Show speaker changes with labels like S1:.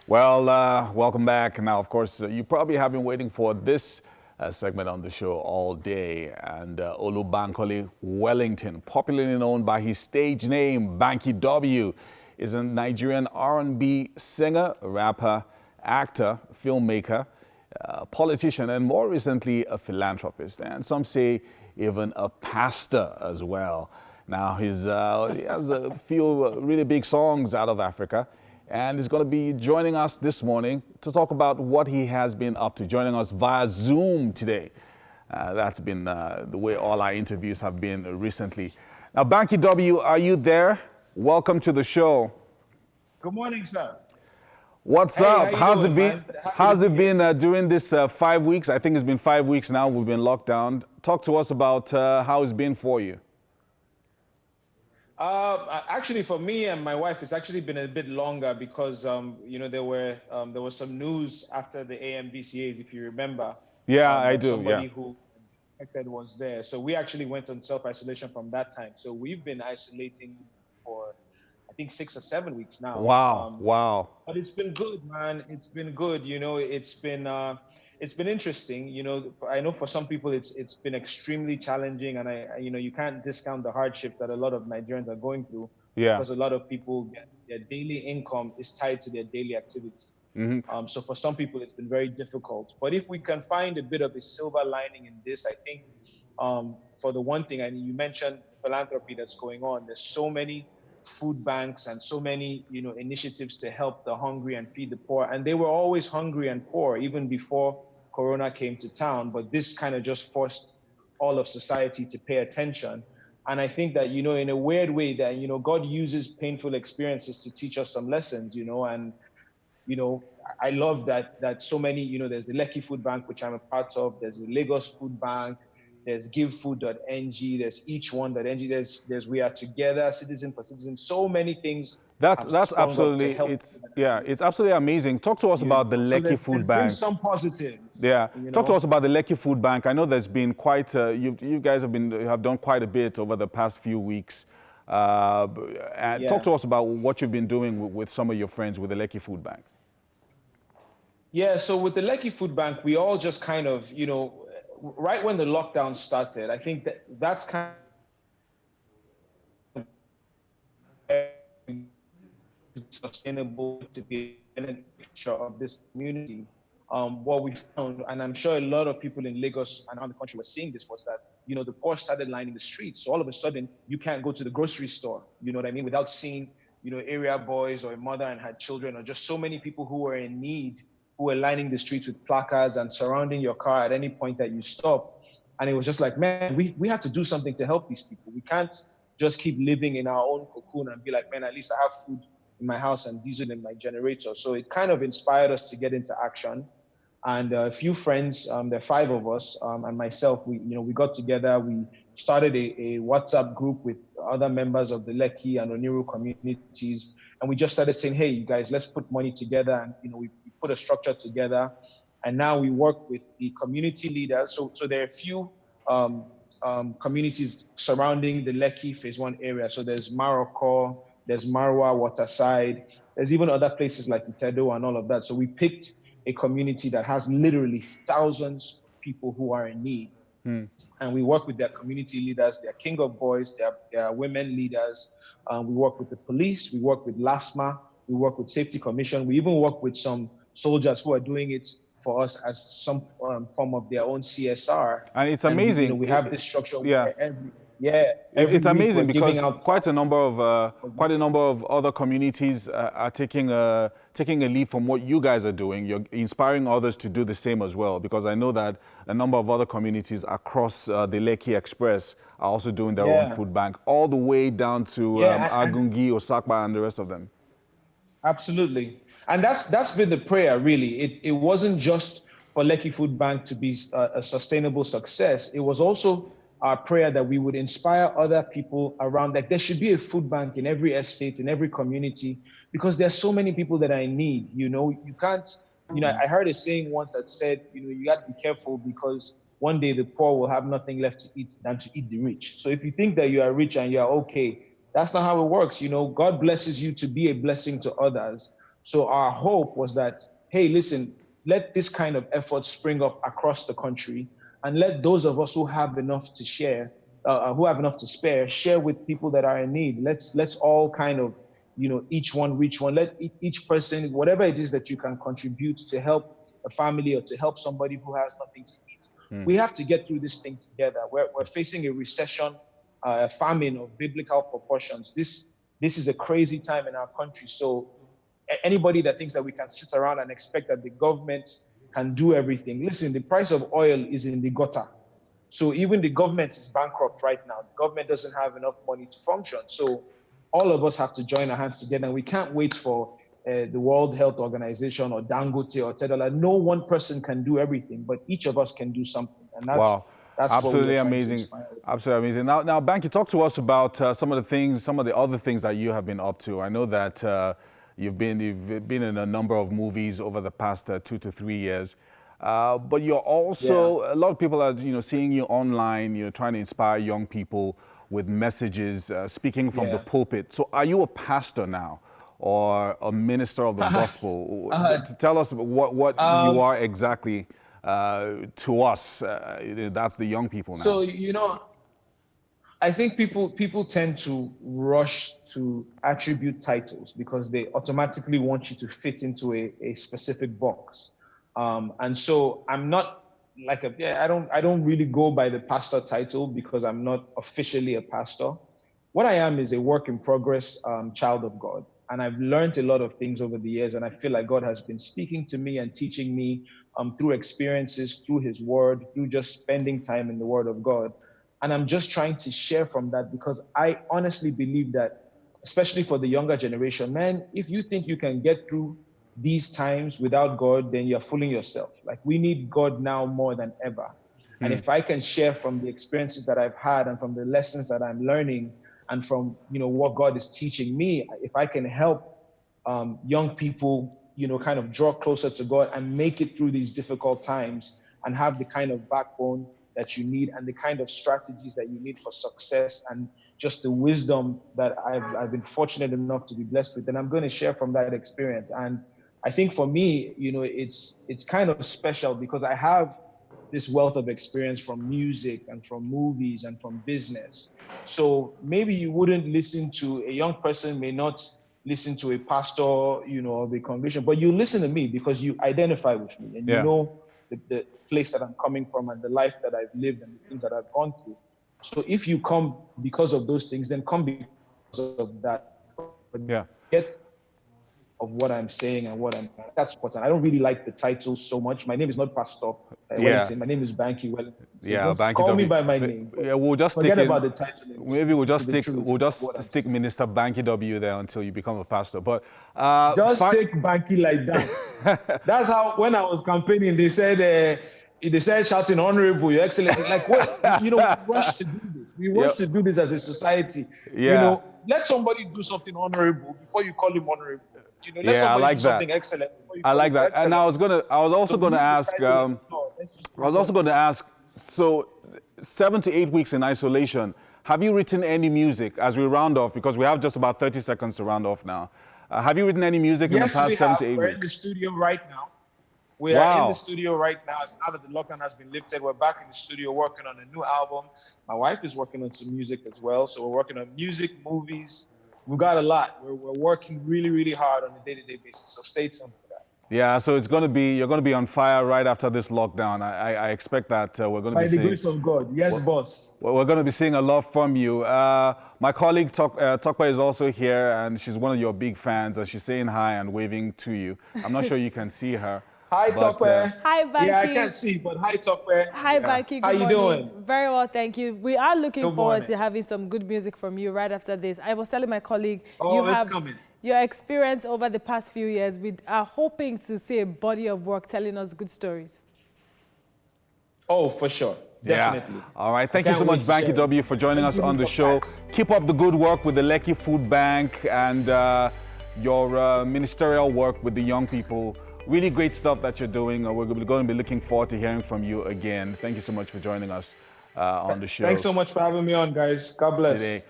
S1: Well, welcome back. Now, of course, you probably have been waiting for this segment on the show all day. And Olubankole Wellington, popularly known by his stage name, Banky W, is a Nigerian R&B singer, rapper, actor, filmmaker, politician, and more recently, a philanthropist. And some say even a pastor as well. Now, he has a few really big songs out of Africa. And he's going to be joining us this morning to talk about what he has been up to, joining us via Zoom today. That's been the way all our interviews have been recently. Now, Banky W, are you there? Welcome to the show.
S2: Good morning, sir.
S1: What's up? How's it been? How's it been during this 5 weeks? I think it's been 5 weeks now. We've been locked down. Talk to us about how it's been for you.
S2: Actually, for me and my wife, it's actually been a bit longer because there was some news after the AMVCAs, if you remember.
S1: Yeah, I do.
S2: Somebody who infected was there, so we actually went on self-isolation from that time. So we've been isolating for, I think, 6 or 7 weeks now.
S1: Wow, wow.
S2: But it's been good, man. It's been good. It's been interesting. I know for some people it's been extremely challenging, and you can't discount the hardship that a lot of Nigerians are going through.
S1: Yeah.
S2: Because a lot of people, their daily income is tied to their daily activity.
S1: Mm-hmm.
S2: So for some people, it's been very difficult. But if we can find a bit of a silver lining in this, I think for the one thing, and you mentioned philanthropy that's going on, there's so many food banks and so many initiatives to help the hungry and feed the poor, and they were always hungry and poor even before Corona came to town, but this kind of just forced all of society to pay attention. And I think that in a weird way that God uses painful experiences to teach us some lessons, and I love that so many, there's the Lekki Food Bank, which I'm a part of, there's the Lagos Food Bank, there's givefood.ng, there's eachone.ng, there's We Are Together, Citizen for Citizen, so many things.
S1: That's absolutely, it's absolutely amazing. Talk to us about the Lekki Food Bank.
S2: There's been some positive.
S1: Yeah, talk to us about the Lekki Food Bank. I know there's been quite, you guys have done quite a bit over the past few weeks. And talk to us about what you've been doing with some of your friends with the Lekki Food Bank.
S2: Yeah, so with the Lekki Food Bank, we all just kind of, right when the lockdown started, I think that's kind of sustainable to be in a picture of this community. What we found, and I'm sure a lot of people in Lagos and around the country were seeing this, was that, the poor started lining the streets. So all of a sudden, you can't go to the grocery store, without seeing, area boys or a mother and her children, or just so many people who were in need, who were lining the streets with placards and surrounding your car at any point that you stop. And it was just like, man, we have to do something to help these people. We can't just keep living in our own cocoon and be like, man, at least I have food in my house and diesel in my generator. So it kind of inspired us to get into action. And a few friends, there are 5 of us, and myself, we got together. We started a WhatsApp group with other members of the Lekki and Oniru communities. And we just started saying, hey, you guys, let's put money together. And, we put a structure together. And now we work with the community leaders. So there are a few communities surrounding the Lekki Phase 1 area. So there's Maroko, there's Marwa, Waterside. There's even other places like Itedo and all of that. So we picked a community that has literally thousands of people who are in need. And we work with their community leaders, their King of Boys, their women leaders. We work with the police, we work with LASMA, we work with Safety Commission. We even work with some soldiers who are doing it for us as some form of their own CSR.
S1: And it's amazing.
S2: And we have this structure
S1: where
S2: every
S1: it's amazing because quite a number of other communities are taking a lead from what you guys are doing. You're inspiring others to do the same as well, because I know that a number of other communities across the Lekki Express are also doing their own food bank, all the way down to Agungi, Osakpa, and the rest of them.
S2: Absolutely. And that's been the prayer, really. It wasn't just for Lekki Food Bank to be a sustainable success. It was also our prayer that we would inspire other people around, that there should be a food bank in every estate, in every community, because there's so many people that are in need. You can't, I heard a saying once that said, you got to be careful because one day the poor will have nothing left to eat than to eat the rich. So if you think that you are rich and you are okay, that's not how it works. God blesses you to be a blessing to others. So our hope was that, hey, listen, let this kind of effort spring up across the country, and let those of us who have enough to share, who have enough to spare, share with people that are in need. Let's all kind of, each one reach one. Let each person, whatever it is that you can contribute to help a family or to help somebody who has nothing to eat. We have to get through this thing together. We're facing a recession, a famine of biblical proportions. This is a crazy time in our country. So anybody that thinks that we can sit around and expect that the government can do everything. Listen, the price of oil is in the gutter. So even the government is bankrupt right now. The government doesn't have enough money to function. So all of us have to join our hands together. And we can't wait for the World Health Organization or Dangote or Tedala. No one person can do everything, but each of us can do something. And that's
S1: absolutely amazing. Absolutely amazing. Now, Banky, talk to us about some of the other things that you have been up to. I know that you've been in a number of movies over the past 2 to 3 years, but you're also a lot of people are seeing you online. You're trying to inspire young people with messages, speaking from the pulpit. So, are you a pastor now, or a minister of the gospel? Tell us what you are exactly to us. That's the young people now.
S2: So I think people tend to rush to attribute titles because they automatically want you to fit into a specific box. And so I'm not like I don't really go by the pastor title because I'm not officially a pastor. What I am is a work in progress child of God. And I've learned a lot of things over the years. And I feel like God has been speaking to me and teaching me through experiences, through his word, through just spending time in the word of God. And I'm just trying to share from that because I honestly believe that, especially for the younger generation, man, if you think you can get through these times without God, then you're fooling yourself. Like, we need God now more than ever. And if I can share from the experiences that I've had and from the lessons that I'm learning and from, what God is teaching me, if I can help young people, kind of draw closer to God and make it through these difficult times and have the kind of backbone that you need and the kind of strategies that you need for success and just the wisdom that I've been fortunate enough to be blessed with, then I'm going to share from that experience. And I think for me, it's kind of special because I have this wealth of experience from music and from movies and from business. So maybe you wouldn't listen to a young person may not listen to a pastor, of a congregation, but you listen to me because you identify with me and you know the place that I'm coming from and the life that I've lived and the things that I've gone through. So if you come because of those things, then come because of that. But get of what I'm saying and that's important. I don't really like the title so much. My name is not Pastor Wellington. My name is Banky Wellington. So just
S1: Banky
S2: call
S1: W.
S2: me by my name.
S1: We'll just
S2: forget about the title.
S1: Maybe we'll just stick Minister Banky W there until you become a pastor. But
S2: take Banky like that. That's how when I was campaigning, they said shouting "Honorable, Your Excellency." Like, what? We rush to do this. We rush to do this as a society. Let somebody do something honorable before you call him honorable. Let somebody do something excellent.
S1: I like that. And I was also going to ask. So, 7 to 8 weeks in isolation. Have you written any music as we round off? Because we have just about 30 seconds to round off now. Have you written any music in the past 7 to 8 weeks?
S2: We're in the studio right now. We are in the studio right now. Now that the lockdown has been lifted, we're back in the studio working on a new album. My wife is working on some music as well. So we're working on music, movies. We've got a lot. We're working really, really hard on a day-to-day basis. So stay tuned for that.
S1: Yeah, so you're going to be on fire right after this lockdown. I expect that we're going to be seeing...
S2: By the grace of God. Yes, boss.
S1: We're going to be seeing a lot from you. My colleague Tokpa is also here, and she's one of your big fans, and she's saying hi and waving to you. I'm not sure you can see her.
S2: Hi, Tokpa.
S3: Hi, Banky.
S2: Yeah, I can't see, but hi, Tokpa.
S3: Hi, Banky.
S2: How you doing?
S3: Very well, thank you. We are looking forward to having some good music from you right after this. I was telling my colleague, your experience over the past few years. We are hoping to see a body of work telling us good stories.
S2: Oh, for sure. Definitely.
S1: All right. Thank you so much, Banky W, for joining us on the show. Keep up the good work with the Lekki Food Bank and your ministerial work with the young people. Really great stuff that you're doing. We're going to be looking forward to hearing from you again. Thank you so much for joining us on the show.
S2: Thanks so much for having me on, guys. God bless.
S1: Today.